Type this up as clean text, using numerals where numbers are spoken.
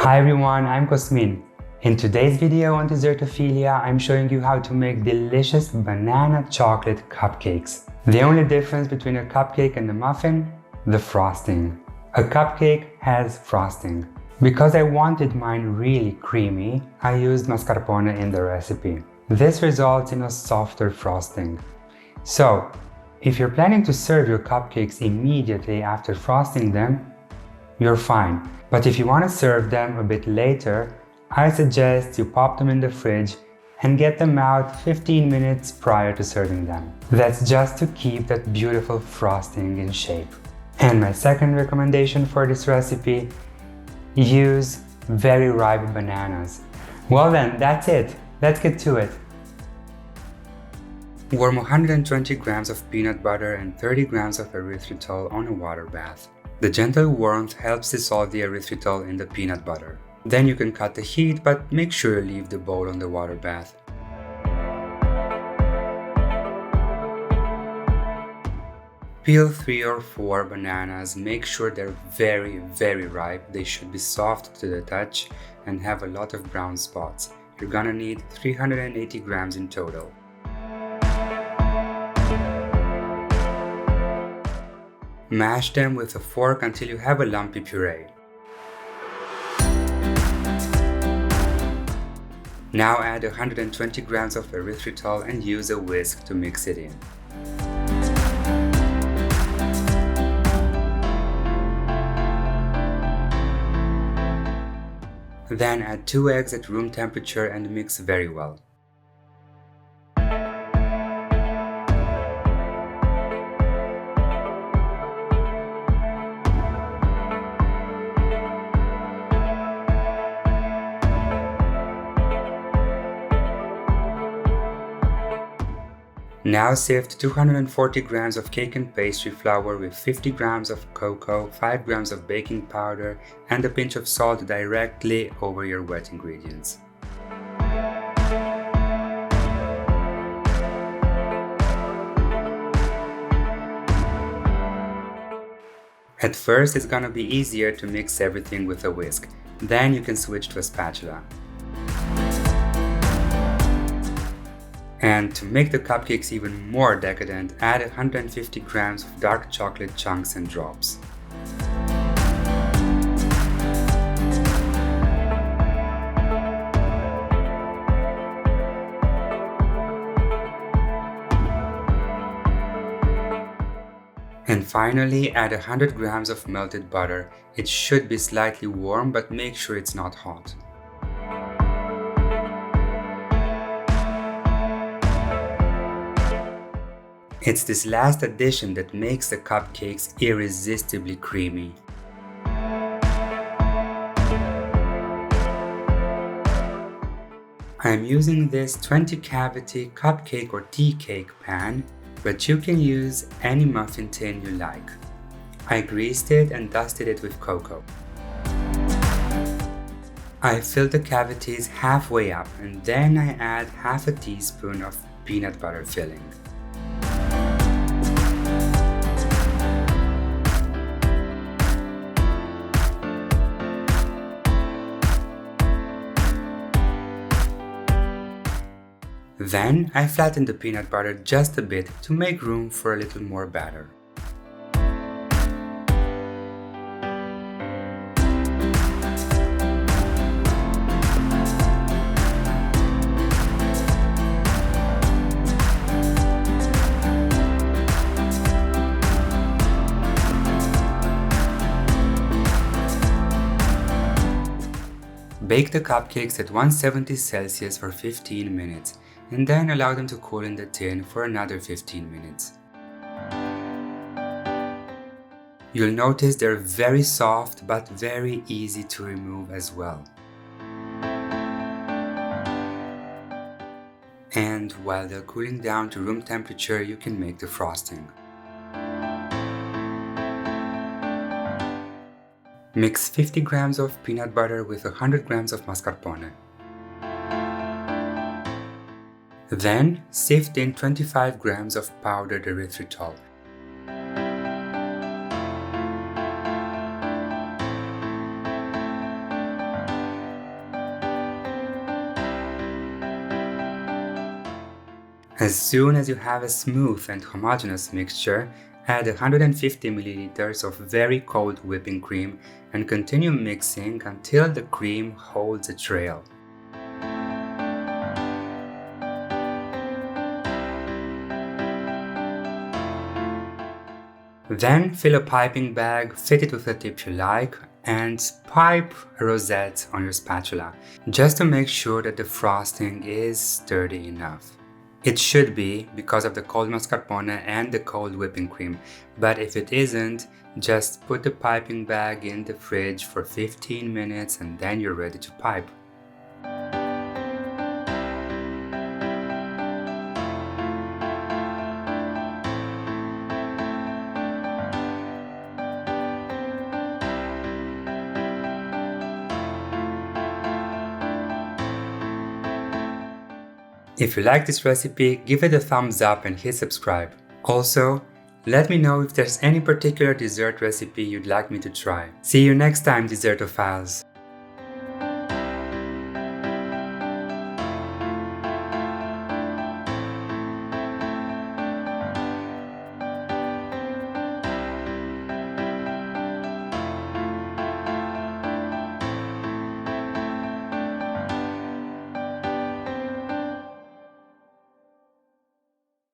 Hi everyone, I'm Cosmin. In today's video on Dessertophilia, I'm showing you how to make delicious banana chocolate cupcakes. The only difference between a cupcake and a muffin? The frosting. A cupcake has frosting. Because I wanted mine really creamy, I used mascarpone in the recipe. This results in a softer frosting. So, if you're planning to serve your cupcakes immediately after frosting them, you're fine. But if you want to serve them a bit later, I suggest you pop them in the fridge and get them out 15 minutes prior to serving them. That's just to keep that beautiful frosting in shape. And my second recommendation for this recipe, use very ripe bananas. Well then, that's it. Let's get to it. Warm 120 grams of peanut butter and 30 grams of erythritol on a water bath. The gentle warmth helps dissolve the erythritol in the peanut butter. Then you can cut the heat, but make sure you leave the bowl on the water bath. Peel 3 or 4 bananas. Make sure they're very ripe. They should be soft to the touch and have a lot of brown spots. You're gonna need 380 grams in total. Mash them with a fork until you have a lumpy puree. Now add 120 grams of erythritol and use a whisk to mix it in. Then add 2 eggs at room temperature and mix very well. Now sift 240 grams of cake and pastry flour with 50 grams of cocoa, 5 grams of baking powder, and a pinch of salt directly over your wet ingredients. At first, it's gonna be easier to mix everything with a whisk. Then you can switch to a spatula. And to make the cupcakes even more decadent, add 150 grams of dark chocolate chunks and drops. And finally, add 100 grams of melted butter. It should be slightly warm, but make sure it's not hot. It's this last addition that makes the cupcakes irresistibly creamy. I'm using this 20 cavity cupcake or tea cake pan, but you can use any muffin tin you like. I greased it and dusted it with cocoa. I filled the cavities halfway up and then I add half a teaspoon of peanut butter filling. Then I flattened the peanut butter just a bit to make room for a little more batter. Bake the cupcakes at 170 Celsius for 15 minutes. And then allow them to cool in the tin for another 15 minutes. You'll notice they're very soft but very easy to remove as well. And while they're cooling down to room temperature, you can make the frosting. Mix 50 grams of peanut butter with 100 grams of mascarpone. Then, sift in 25 grams of powdered erythritol. As soon as you have a smooth and homogeneous mixture, add 150 ml of very cold whipping cream and continue mixing until the cream holds a trail. Then fill a piping bag, fit it with a tip you like, and pipe a rosette on your spatula, just to make sure that the frosting is sturdy enough. It should be because of the cold mascarpone and the cold whipping cream, but if it isn't, just put the piping bag in the fridge for 15 minutes and then you're ready to pipe. If you like this recipe, give it a thumbs up and hit subscribe. Also, let me know if there's any particular dessert recipe you'd like me to try. See you next time, Dessertophiles!